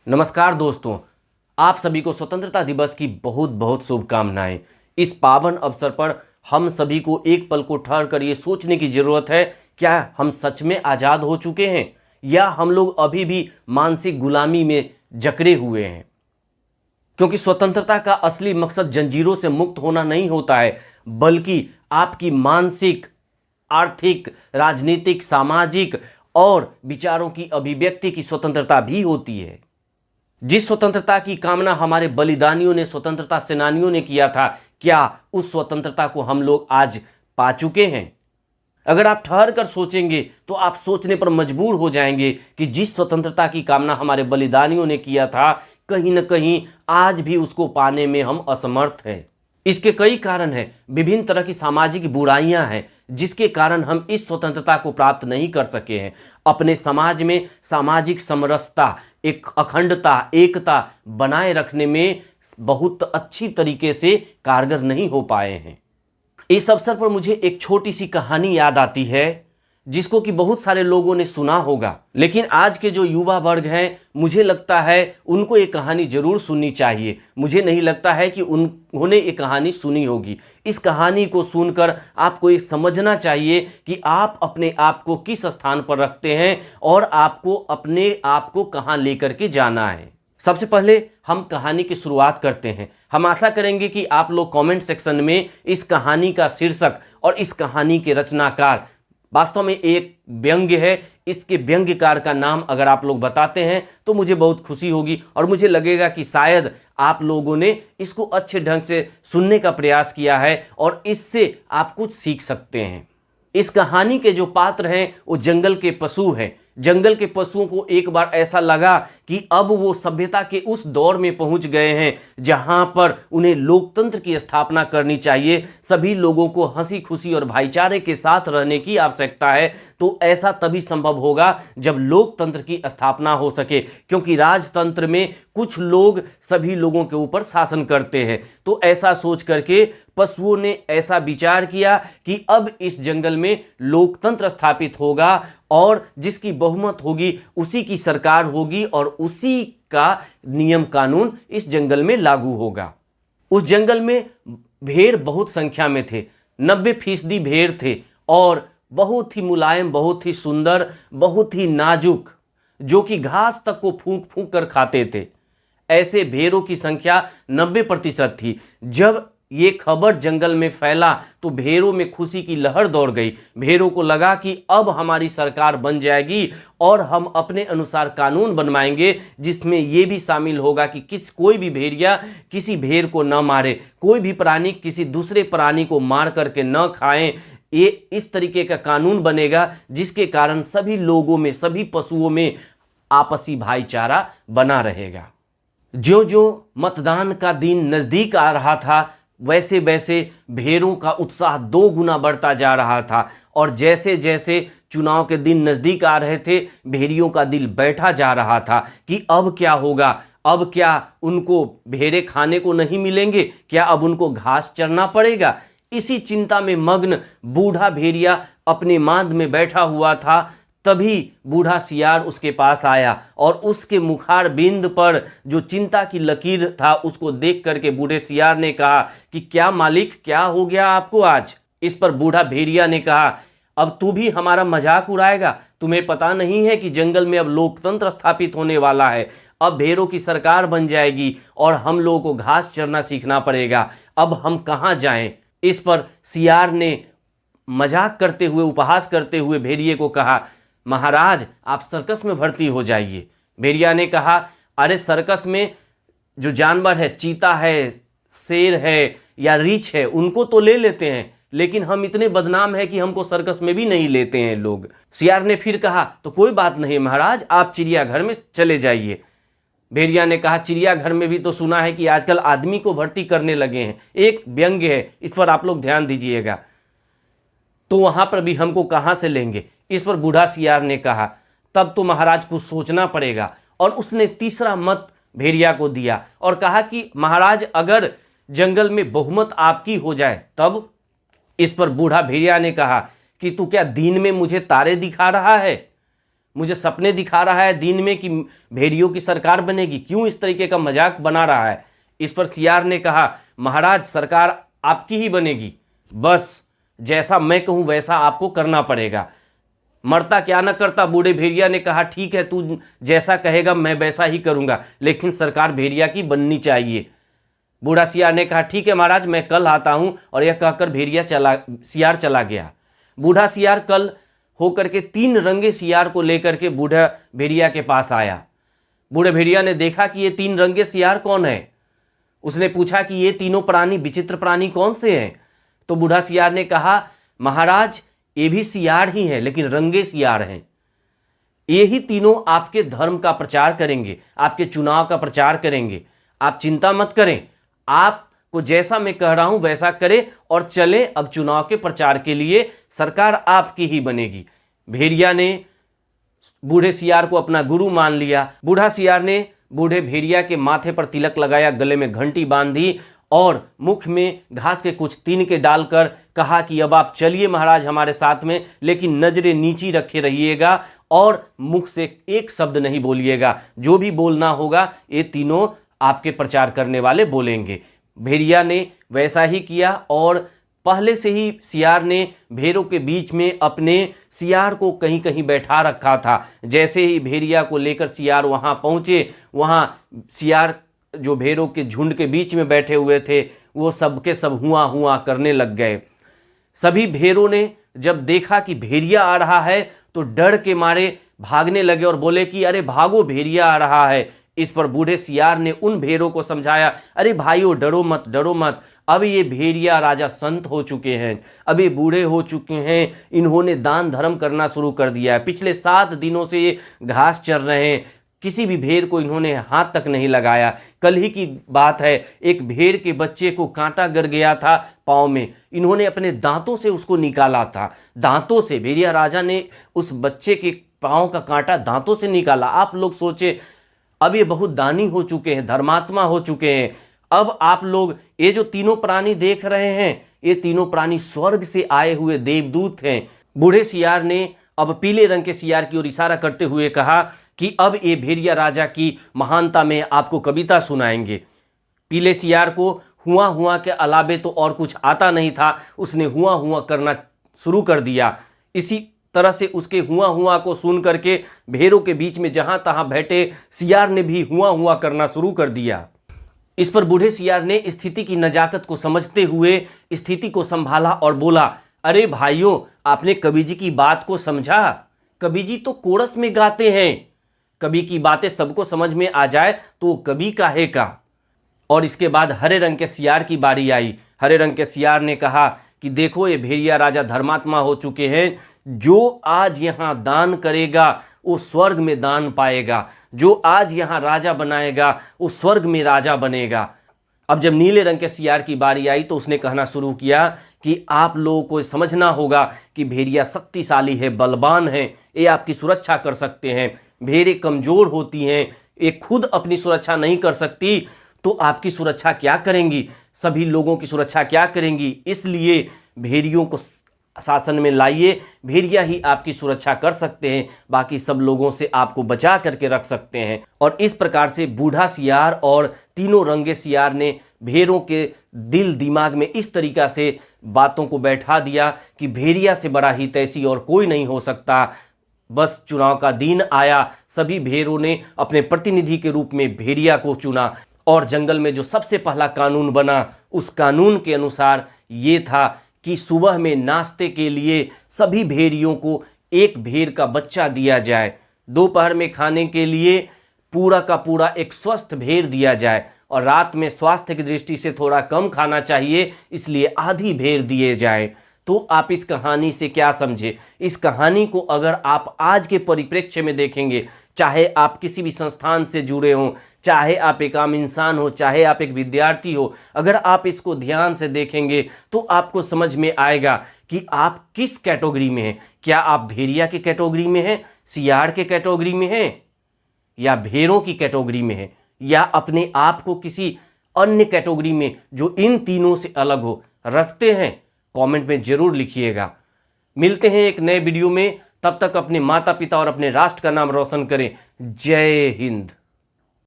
नमस्कार दोस्तों, आप सभी को स्वतंत्रता दिवस की बहुत बहुत शुभकामनाएं। इस पावन अवसर पर हम सभी को एक पल को ठहर कर ये सोचने की ज़रूरत है, क्या हम सच में आज़ाद हो चुके हैं या हम लोग अभी भी मानसिक गुलामी में जकड़े हुए हैं। क्योंकि स्वतंत्रता का असली मकसद जंजीरों से मुक्त होना नहीं होता है, बल्कि आपकी मानसिक, आर्थिक, राजनीतिक, सामाजिक और विचारों की अभिव्यक्ति की स्वतंत्रता भी होती है। जिस स्वतंत्रता की कामना हमारे बलिदानियों ने, स्वतंत्रता सेनानियों ने किया था, क्या उस स्वतंत्रता को हम लोग आज पा चुके हैं? अगर आप ठहर कर सोचेंगे तो आप सोचने पर मजबूर हो जाएंगे कि जिस स्वतंत्रता की कामना हमारे बलिदानियों ने किया था, कहीं ना कहीं आज भी उसको पाने में हम असमर्थ हैं। इसके कई कारण हैं, विभिन्न तरह की सामाजिक बुराइयां हैं जिसके कारण हम इस स्वतंत्रता को प्राप्त नहीं कर सके हैं। अपने समाज में सामाजिक समरसता, एक अखंडता, एकता बनाए रखने में बहुत अच्छी तरीके से कारगर नहीं हो पाए हैं। इस अवसर पर मुझे एक छोटी सी कहानी याद आती है जिसको कि बहुत सारे लोगों ने सुना होगा, लेकिन आज के जो युवा वर्ग हैं, मुझे लगता है उनको ये कहानी जरूर सुननी चाहिए। मुझे नहीं लगता है कि उन्होंने ये कहानी सुनी होगी। इस कहानी को सुनकर आपको ये समझना चाहिए कि आप अपने आप को किस स्थान पर रखते हैं और आपको अपने आप को कहाँ लेकर के जाना है। सबसे पहले हम कहानी की शुरुआत करते हैं। हम आशा करेंगे कि आप लोग कमेंट सेक्शन में इस कहानी का शीर्षक और इस कहानी के रचनाकार, वास्तव में एक व्यंग्य है, इसके व्यंग्यकार का नाम अगर आप लोग बताते हैं तो मुझे बहुत खुशी होगी और मुझे लगेगा कि शायद आप लोगों ने इसको अच्छे ढंग से सुनने का प्रयास किया है और इससे आप कुछ सीख सकते हैं। इस कहानी के जो पात्र हैं वो जंगल के पशु हैं। जंगल के पशुओं को एक बार ऐसा लगा कि अब वो सभ्यता के उस दौर में पहुंच गए हैं जहां पर उन्हें लोकतंत्र की स्थापना करनी चाहिए, सभी लोगों को हंसी खुशी और भाईचारे के साथ रहने की आवश्यकता है। तो ऐसा तभी संभव होगा जब लोकतंत्र की स्थापना हो सके, क्योंकि राजतंत्र में कुछ लोग सभी लोगों के ऊपर शासन करते हैं। तो ऐसा सोच करके पशुओं ने ऐसा विचार किया कि अब इस जंगल में लोकतंत्र स्थापित होगा और जिसकी बहुमत होगी उसी की सरकार होगी और उसी का नियम कानून इस जंगल में लागू होगा। उस जंगल में भेड़ बहुत संख्या में थे, 90% भेड़ थे और बहुत ही मुलायम, बहुत ही सुंदर, बहुत ही नाजुक, जो कि घास तक को फूंक फूंक कर खाते थे। ऐसे भेड़ों की संख्या 90% थी। जब ये खबर जंगल में फैला तो भेड़ों में खुशी की लहर दौड़ गई। भेड़ों को लगा कि अब हमारी सरकार बन जाएगी और हम अपने अनुसार कानून बनवाएंगे जिसमें यह भी शामिल होगा कि कोई भी भेड़िया किसी भेड़ को न मारे, कोई भी प्राणी किसी दूसरे प्राणी को मार करके न खाएं। ये इस तरीके का कानून बनेगा जिसके कारण सभी लोगों में, सभी पशुओं में आपसी भाईचारा बना रहेगा। जो जो मतदान का दिन नजदीक आ रहा था, वैसे वैसे भेड़ों का उत्साह 2 गुना बढ़ता जा रहा था और जैसे जैसे चुनाव के दिन नजदीक आ रहे थे, भेड़ियों का दिल बैठा जा रहा था कि अब क्या होगा, अब क्या उनको भेड़े खाने को नहीं मिलेंगे, क्या अब उनको घास चरना पड़ेगा। इसी चिंता में मग्न बूढ़ा भेड़िया अपने मांद में बैठा हुआ था। तभी बूढ़ा सियार उसके पास आया और उसके मुखार बिंद पर जो चिंता की लकीर था उसको देख करके बूढ़े सियार ने कहा कि क्या मालिक, क्या हो गया आपको आज। इस पर बूढ़ा भेड़िया ने कहा, अब तू भी हमारा मजाक उड़ाएगा? तुम्हें पता नहीं है कि जंगल में अब लोकतंत्र स्थापित होने वाला है, अब भेड़ों की सरकार बन जाएगी और हम लोगों को घास चरना सीखना पड़ेगा, अब हम कहाँ जाएं। इस पर सियार ने मजाक करते हुए, उपहास करते हुए भेड़िए को कहा, महाराज आप सर्कस में भर्ती हो जाइए। भेड़िया ने कहा, अरे सर्कस में जो जानवर है, चीता है, शेर है या रीछ है, उनको तो ले लेते हैं, लेकिन हम इतने बदनाम हैं कि हमको सर्कस में भी नहीं लेते हैं लोग। सियार ने फिर कहा, तो कोई बात नहीं महाराज, आप चिड़ियाघर में चले जाइए। भेड़िया ने कहा, चिड़ियाघर में भी तो सुना है कि आजकल आदमी को भर्ती करने लगे हैं। एक व्यंग्य है, इस पर आप लोग ध्यान दीजिएगा। तो वहां पर भी हमको कहां से लेंगे। इस पर बूढ़ा सियार ने कहा, तब तो महाराज को सोचना पड़ेगा। और उसने तीसरा मत भेड़िया को दिया और कहा कि महाराज अगर जंगल में बहुमत आपकी हो जाए तब। इस पर बूढ़ा भेड़िया ने कहा कि तू क्या दिन में मुझे तारे दिखा रहा है? मुझे सपने दिखा रहा है दिन में कि भेड़ियों की सरकार बनेगी, क्यों इस तरीके का मजाक बना रहा है। इस पर सीआर ने कहा, महाराज सरकार आपकी ही बनेगी, बस जैसा मैं कहूं वैसा आपको करना पड़ेगा। मरता क्या न करता, बूढ़े भेड़िया ने कहा, ठीक है तू जैसा कहेगा मैं वैसा ही करूंगा, लेकिन सरकार भेड़िया की बननी चाहिए। बूढ़ा सियार ने कहा, ठीक है महाराज मैं कल आता हूं, और यह कहकर सियार चला गया। बूढ़ा सियार कल होकर के 3 रंगे सियार को लेकर के बूढ़ा भेड़िया के पास आया। बूढ़े भेड़िया ने देखा कि ये 3 रंगे सियार कौन है। उसने पूछा कि ये तीनों प्राणी, विचित्र प्राणी कौन से हैं। तो बूढ़ा सियार ने कहा, महाराज ये भी सियार ही हैं, लेकिन रंगे सियार हैं। ये ही तीनों आपके धर्म का प्रचार करेंगे, आपके चुनाव का प्रचार करेंगे। आप चिंता मत करें, आपको जैसा मैं कह रहा हूं वैसा करें और चलें अब चुनाव के प्रचार के लिए, सरकार आपकी ही बनेगी। भेड़िया ने बूढ़े सियार को अपना गुरु मान लिया। बूढ़ा सियार ने बूढ़े भेड़िया के माथे पर तिलक लगाया, गले में घंटी बांधी और मुख में घास के कुछ तिनके डालकर कहा कि अब आप चलिए महाराज हमारे साथ में, लेकिन नजरें नीची रखे रहिएगा और मुख से एक शब्द नहीं बोलिएगा। जो भी बोलना होगा ये तीनों आपके प्रचार करने वाले बोलेंगे। भेड़िया ने वैसा ही किया और पहले से ही सियार ने भेड़ों के बीच में अपने सियार को कहीं कहीं बैठा रखा था। जैसे ही भेड़िया को लेकर सियार वहां पहुंचे, वहां सियार जो भेड़ों के झुंड के बीच में बैठे हुए थे वो सबके सब हुआ हुआ करने लग गए। सभी भेड़ों ने जब देखा कि भेड़िया आ रहा है तो डर के मारे भागने लगे और बोले कि अरे भागो भेड़िया आ रहा है। इस पर बूढ़े सियार ने उन भेड़ों को समझाया, अरे भाइयों डरो मत, डरो मत, अब ये भेड़िया राजा संत हो चुके हैं, अब ये बूढ़े हो चुके हैं, इन्होंने दान धर्म करना शुरू कर दिया है। पिछले 7 दिनों से ये घास चर रहे हैं, किसी भी भेड़ को इन्होंने हाथ तक नहीं लगाया। कल ही की बात है, एक भेड़ के बच्चे को कांटा गड़ गया था पाँव में, इन्होंने अपने दांतों से उसको निकाला था। दांतों से भेड़िया राजा ने उस बच्चे के पाँव का कांटा दांतों से निकाला। आप लोग सोचे, अब ये बहुत दानी हो चुके हैं, धर्मात्मा हो चुके हैं। अब आप लोग ये जो तीनों प्राणी देख रहे हैं, ये तीनों प्राणी स्वर्ग से आए हुए देवदूत हैं। बूढ़े सियार ने अब पीले रंग के सियार की ओर इशारा करते हुए कहा कि अब ये भेड़िया राजा की महानता में आपको कविता सुनाएंगे। पीले सियार को हुआ हुआ के अलावे तो और कुछ आता नहीं था, उसने हुआ हुआ करना शुरू कर दिया। इसी तरह से उसके हुआ हुआ को सुन करके भेड़ों के बीच में जहां तहां बैठे सियार ने भी हुआ हुआ करना शुरू कर दिया। इस पर बूढ़े सियार ने स्थिति की नजाकत को समझते हुए स्थिति को संभाला और बोला, अरे भाइयों आपने कवि जी की बात को समझा? कवि जी तो कोरस में गाते हैं, कवि की बातें सबको समझ में आ जाए तो कवि काहे का। और इसके बाद हरे रंग के सियार की बारी आई। हरे रंग के सियार ने कहा कि देखो ये भेड़िया राजा धर्मात्मा हो चुके हैं, जो आज यहाँ दान करेगा वो स्वर्ग में दान पाएगा, जो आज यहाँ राजा बनाएगा वो स्वर्ग में राजा बनेगा। अब जब नीले रंग के सियार की बारी आई तो उसने कहना शुरू किया कि आप लोगों को समझना होगा कि भेड़िया शक्तिशाली है, बलवान है, ये आपकी सुरक्षा कर सकते हैं। भेड़ें कमजोर होती हैं, ये खुद अपनी सुरक्षा नहीं कर सकती तो आपकी सुरक्षा क्या करेंगी, सभी लोगों की सुरक्षा क्या करेंगी। इसलिए भेड़ियों को शासन में लाइए, भेड़िया ही आपकी सुरक्षा कर सकते हैं, बाकी सब लोगों से आपको बचा करके रख सकते हैं। और इस प्रकार से बूढ़ा सियार और तीनों रंगे सियार ने भेड़ों के दिल दिमाग में इस तरीका से बातों को बैठा दिया कि भेड़िया से बड़ा हितैषी और कोई नहीं हो सकता। बस चुनाव का दिन आया, सभी भेड़ों ने अपने प्रतिनिधि के रूप में भेड़िया को चुना और जंगल में जो सबसे पहला कानून बना उस कानून के अनुसार ये था कि सुबह में नाश्ते के लिए सभी भेड़ियों को एक भेड़ का बच्चा दिया जाए, दोपहर में खाने के लिए पूरा का पूरा एक स्वस्थ भेड़ दिया जाए और रात में स्वास्थ्य की दृष्टि से थोड़ा कम खाना चाहिए इसलिए आधी भेड़ दिए जाए। तो आप इस कहानी से क्या समझे? इस कहानी को अगर आप आज के परिप्रेक्ष्य में देखेंगे, चाहे आप किसी भी संस्थान से जुड़े हों, चाहे आप एक आम इंसान हो, चाहे आप एक विद्यार्थी हो, अगर आप इसको ध्यान से देखेंगे तो आपको समझ में आएगा कि आप किस कैटेगरी में हैं। क्या आप भेड़िया की कैटेगरी में हैं, सियार के कैटेगरी में हैं, या भेड़ों की कैटेगरी में हैं, या अपने आप को किसी अन्य कैटेगरी में जो इन तीनों से अलग हो रखते हैं? कमेंट में जरूर लिखिएगा। मिलते हैं एक नए वीडियो में, तब तक अपने माता पिता और अपने राष्ट्र का नाम रोशन करें। जय हिंद।